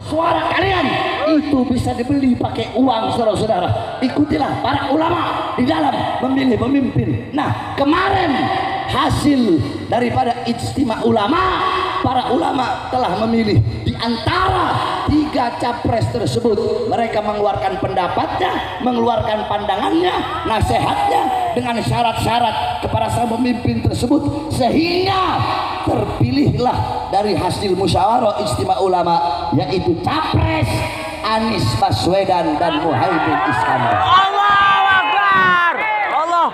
suara kalian itu bisa dibeli pakai uang, saudara-saudara. Ikutilah para ulama di dalam memilih pemimpin. Nah, kemarin hasil daripada ijtima ulama, para ulama telah memilih di antara 3 capres tersebut. Mereka mengeluarkan pendapatnya, mengeluarkan pandangannya, nasihatnya dengan syarat-syarat kepada sang pemimpin tersebut, sehingga terpilihlah dari hasil musyawarah ijtima ulama, yaitu capres Anies Baswedan dan Muhaimin Iskandar. Allahu Akbar. Allah.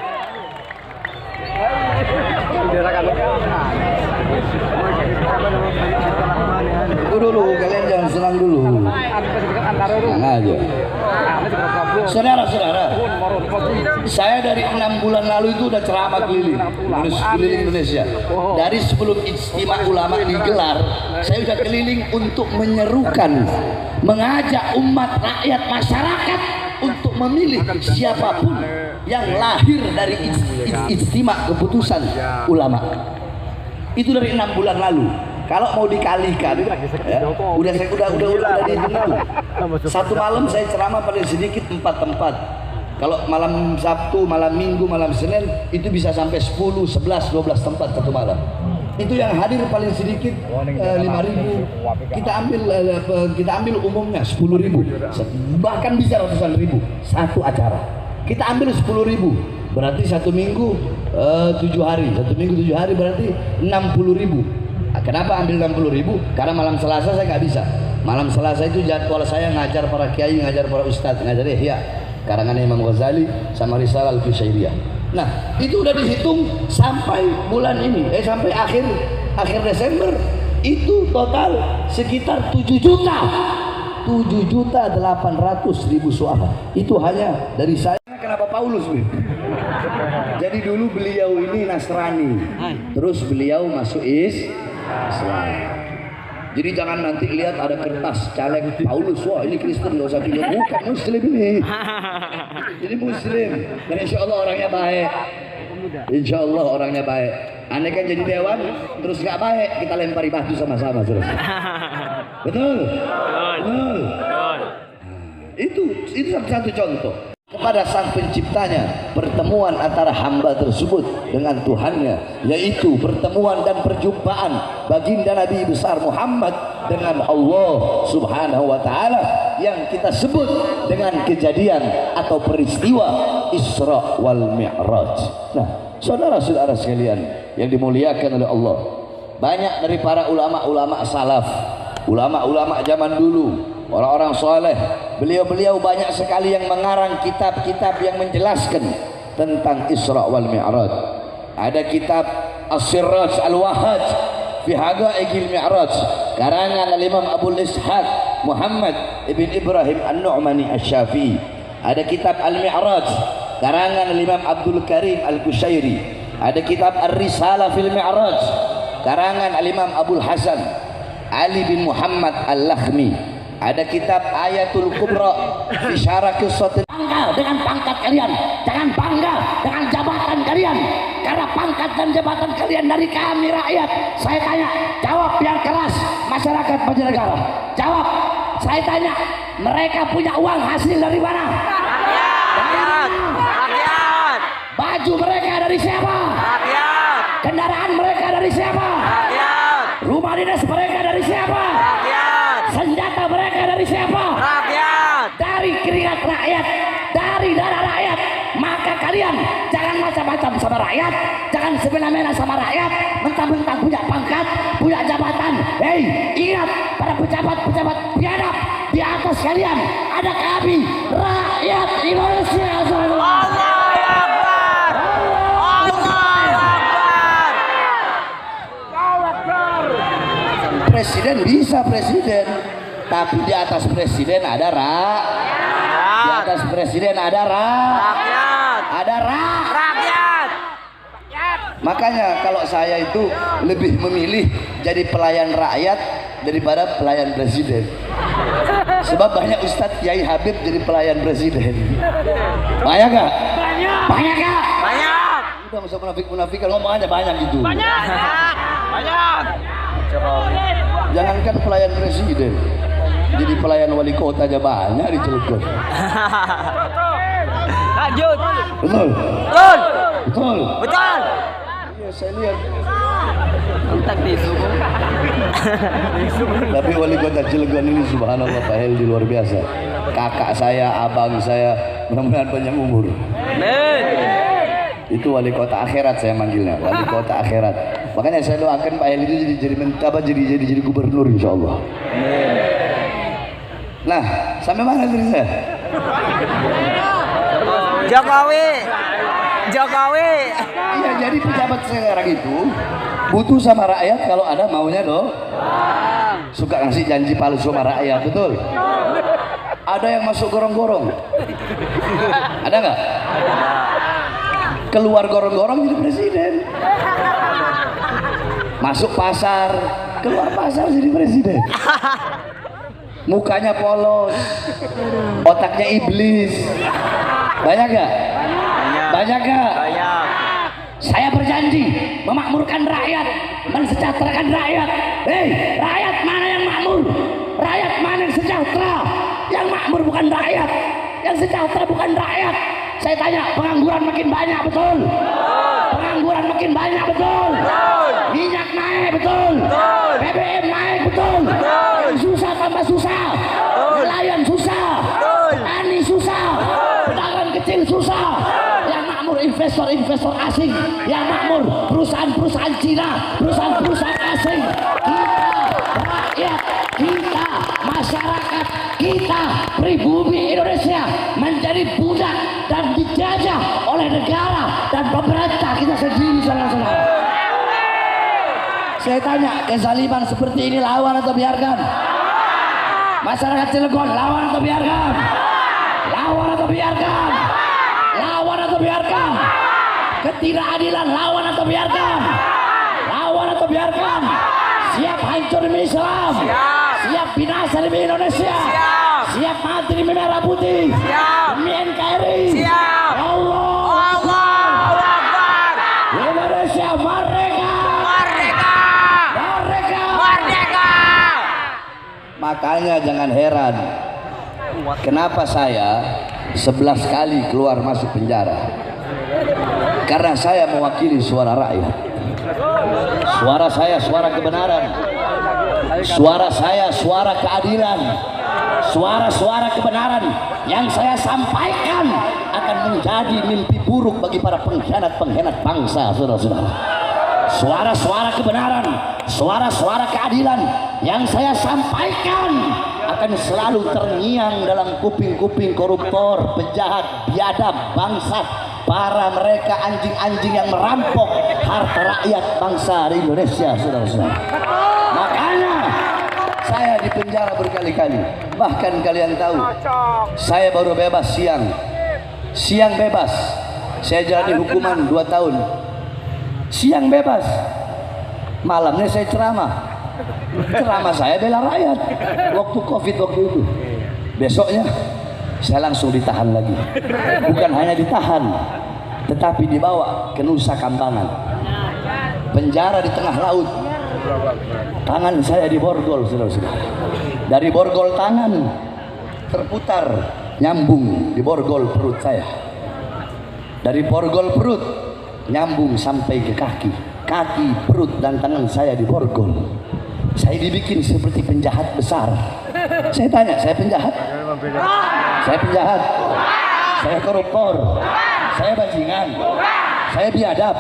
Dulu kalian jangan senang dulu. Tenang aja. Saudara-saudara, saya dari 6 bulan lalu itu udah ceramah keliling Indonesia. Dari sebelum ijtima ulama digelar, saya sudah keliling untuk menyerukan, mengajak umat rakyat masyarakat untuk memilih siapapun yang lahir dari ijtima keputusan ulama. Itu dari 6 bulan lalu. Kalau mau dikalikan, ya, udah dihitung. Satu malam saya ceramah paling sedikit 4 tempat. Kalau malam Sabtu, malam Minggu, malam Senin itu bisa sampai 10, 11, 12 tempat satu malam. Itu yang hadir paling sedikit 5.000. Kita ambil umumnya 10.000. Bahkan bisa ratusan ribu satu acara. Kita ambil 10.000. Berarti satu minggu 7 hari. Satu minggu 7 hari berarti 60.000. Kenapa ambil 60.000? Karena malam Selasa saya nggak bisa. Malam Selasa itu jadwal saya ngajar para kiai, ngajar para ustadz, ngajar Ihya karangan Imam Ghazali sama Risalah Al-Qusyairiyah. Nah, itu udah dihitung sampai bulan ini, sampai akhir Desember itu total sekitar 7.800.000 suara. Itu hanya dari saya. Kenapa Paulus, Bin? Jadi dulu beliau ini Nasrani, terus beliau masuk Islam. Jadi jangan nanti lihat ada kertas caleg Paulus, wah ini Kristen, nggak usah bilang, bukan Muslim ini. Jadi Muslim, dan insya Allah orangnya baik. Insya Allah orangnya baik. Aneh kan jadi dewan, terus nggak baik, kita lempari batu sama-sama terus. Betul? Betul. Itu satu contoh. Kepada sang penciptanya, pertemuan antara hamba tersebut dengan Tuhannya, yaitu pertemuan dan perjumpaan baginda Nabi besar Muhammad dengan Allah Subhanahu wa Ta'ala, yang kita sebut dengan kejadian atau peristiwa Isra wal Mi'raj. Nah, saudara-saudara sekalian yang dimuliakan oleh Allah, banyak dari para ulama-ulama salaf, ulama-ulama zaman dulu, orang-orang soleh, beliau-beliau banyak sekali yang mengarang kitab-kitab yang menjelaskan tentang Isra wal Mi'raj. Ada kitab As-Siraj Al-Wahaj fi Haqaiqil Mi'raj karangan Imam Abu Ishaq Muhammad ibn Ibrahim An-Nu'mani Asy-Syafi'i. Ada kitab Al-Mi'raj karangan Imam Abdul Karim Al-Qusyairi. Ada kitab Ar-Risalah fil Mi'raj karangan Imam Abdul Hasan Ali bin Muhammad Al-Lakhmi. Ada kitab Ayatul Kubra fi Syarah Qissatil. Bangga dengan pangkat kalian, jangan bangga dengan jabatan kalian, karena pangkat dan jabatan kalian dari kami rakyat. Saya tanya, jawab yang keras, masyarakat Banjarnegara. Jawab, saya tanya, mereka punya uang hasil dari mana? Rakyat. Rakyat. Baju mereka dari siapa? Rakyat. Kendaraan mereka dari siapa? Rakyat. Rumah dinas mereka dari siapa? Rakyat. Senjata mereka dari siapa? Rakyat. Dari keringat rakyat, dari darah rakyat. Maka kalian jangan macam-macam sama rakyat, jangan semena-mena sama rakyat, mentang-mentang punya pangkat, punya jabatan. Hei, ingat, para pejabat-pejabat biadab di atas kalian ada kami, rakyat Indonesia. Allahu Akbar. Allahu Akbar. Presiden bisa presiden, tapi di atas presiden ada di atas presiden ada Rakyat. ada Rakyat. Makanya kalau saya itu lebih memilih jadi pelayan rakyat daripada pelayan presiden. Sebab banyak Ustadz Kiai Habib jadi pelayan presiden. Banyak gak? Banyak gak? Banyak. Udah masa munafik ngomong aja banyak gitu. Banyak. Jangankan pelayan presiden, Jadi pelayan wali kota aja banyak di Cilegon. Lanjut. Betul? Betul. Betul? Betul. Iya, saya lihat. Kontak tisu. Tapi wali kota Cilegon ini subhanallah Pak Heldi luar biasa. Kakak saya, abang saya, mudah-mudahan panjang umur. Amin. Itu wali kota akhirat saya manggilnya, wali kota akhirat. Makanya saya doakan Pak Heldi itu jadi gubernur insyaallah. Nah, sampai mana tadi saya? Jokowi. Jokowi. Iya, jadi pejabat sekarang itu butuh sama rakyat kalau ada maunya dong. Suka ngasih janji palsu sama rakyat, betul? Ada yang masuk gorong-gorong? Ada nggak? Keluar gorong-gorong jadi presiden. Masuk pasar, keluar pasar jadi presiden. Mukanya polos, otaknya iblis. Banyak gak? Banyak gak? Banyak. Saya berjanji memakmurkan rakyat, mensejahterakan rakyat. Hei, rakyat mana yang makmur? Rakyat mana yang sejahtera? Yang makmur bukan rakyat, yang sejahtera bukan rakyat. Saya tanya, pengangguran makin banyak, betul? Pengangguran makin banyak, betul? Minyak naik, betul? BBM naik, betul? Yang susah tambah susah, nelayan susah, tani susah, pedagang kecil susah. Yang makmur investor-investor asing, yang makmur perusahaan-perusahaan Cina, perusahaan-perusahaan asing. Kita rakyat, kita masyarakat, kita pribumi Indonesia menjadi budak dan dijajah oleh negara dan pemerintah kita sendiri, saudara-saudara. Saya tanya, kezaliman seperti ini lawan atau biarkan? Masyarakat Cilegon lawan atau biarkan? Lawan atau biarkan? Lawan atau biarkan? Ketidakadilan lawan atau biarkan? Lawan atau biarkan? Siap hancur demi Islam? Siap binasa demi Indonesia? Siap mati demi merah putih? Demi NKRI? Allah Akbar! Indonesia merdeka! Merdeka! Merdeka! Merdeka! Makanya jangan heran kenapa saya 11 kali keluar masuk penjara. Karena saya mewakili suara rakyat. Suara saya suara kebenaran. Suara saya suara keadilan. Suara-suara kebenaran yang saya sampaikan akan menjadi mimpi buruk bagi para pengkhianat-pengkhianat bangsa, saudara-saudara. Suara-suara kebenaran, suara-suara keadilan yang saya sampaikan akan selalu terngiang dalam kuping-kuping koruptor, penjahat, biadab, bangsat, para mereka anjing-anjing yang merampok harta rakyat bangsa di Indonesia, saudara-saudara. Makanya saya di penjara berkali-kali. Bahkan kalian tahu, saya baru bebas siang bebas. Saya jalani hukuman 2 tahun. Siang bebas, malamnya saya ceramah saya bela rakyat waktu COVID waktu itu. Besoknya saya langsung ditahan lagi. Bukan hanya ditahan, tetapi dibawa ke Nusa Kambangan, penjara di tengah laut. Tangan saya diborgol, saudara-saudara. Dari borgol tangan terputar nyambung di borgol perut saya. Dari borgol perut nyambung sampai ke kaki, perut dan tangan saya diborgol. Saya dibikin seperti penjahat besar. Saya tanya, saya penjahat? Saya penjahat? Saya koruptor? Saya bajingan? Saya biadab?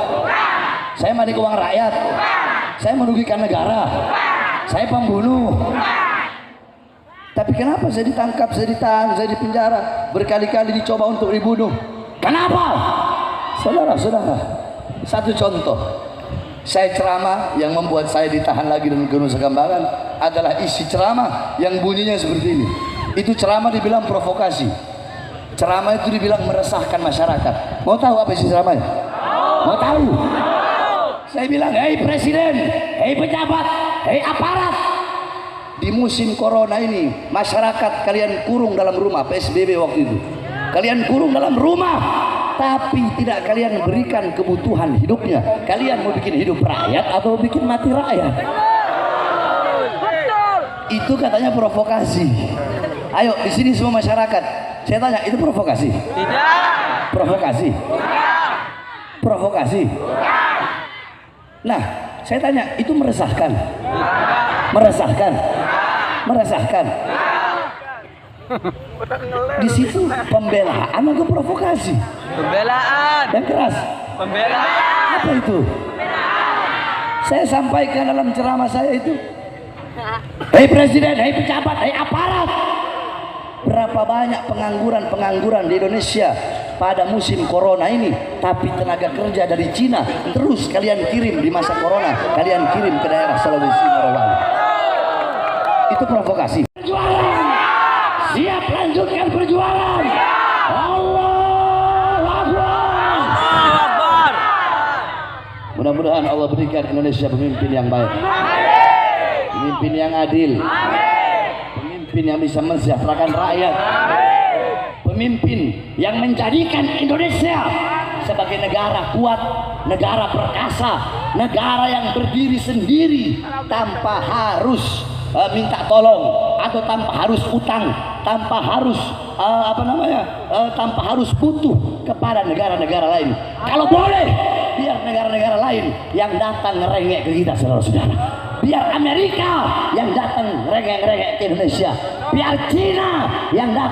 Saya maling uang rakyat? Saya merugikan negara? Saya pembunuh? Tapi kenapa saya ditangkap, saya ditahan, saya dipenjara, berkali-kali dicoba untuk dibunuh? Kenapa? Saudara-saudara, satu contoh. Saya ceramah yang membuat saya ditahan lagi dan ke Nusa Kambangan adalah isi ceramah yang bunyinya seperti ini. Itu ceramah dibilang provokasi. Ceramah itu dibilang meresahkan masyarakat. Mau tahu apa isi ceramahnya? Mau tahu? Saya bilang, hei presiden, hei pejabat, hei aparat. Di musim corona ini, masyarakat kalian kurung dalam rumah, PSBB waktu itu. Kalian kurung dalam rumah, tapi tidak kalian berikan kebutuhan hidupnya. Kalian mau bikin hidup rakyat atau bikin mati rakyat? Itu katanya provokasi. Ayo di sini semua masyarakat, saya tanya, itu provokasi? Tidak. Provokasi? Provokasi? Nah, saya tanya, itu meresahkan? Meresahkan? Meresahkan? Di situ pembelaan atau provokasi? Pembelaan. Yang keras. Pembelaan. Apa itu? Saya sampaikan dalam ceramah saya itu, hei presiden, hei pejabat, hei aparat, berapa banyak pengangguran di Indonesia pada musim corona ini, tapi tenaga kerja dari Cina terus kalian kirim di masa corona, kalian kirim ke daerah Sulawesi Morowali. Itu provokasi. Perjuangan, siap lanjutkan perjuangan. Allahu Akbar. Mudah-mudahan Allah berikan Indonesia pemimpin yang baik, pemimpin yang adil, pemimpin yang bisa mensejahterakan rakyat, pemimpin yang menjadikan Indonesia sebagai negara kuat, negara perkasa, negara yang berdiri sendiri tanpa harus minta tolong atau tanpa harus utang, tanpa harus tanpa harus butuh kepada negara-negara lain. Kalau boleh, biar negara-negara lain yang datang ngerengek ke kita, saudara-saudara. Biar Amerika yang datang ngerengek ke Indonesia, biar Cina yang datang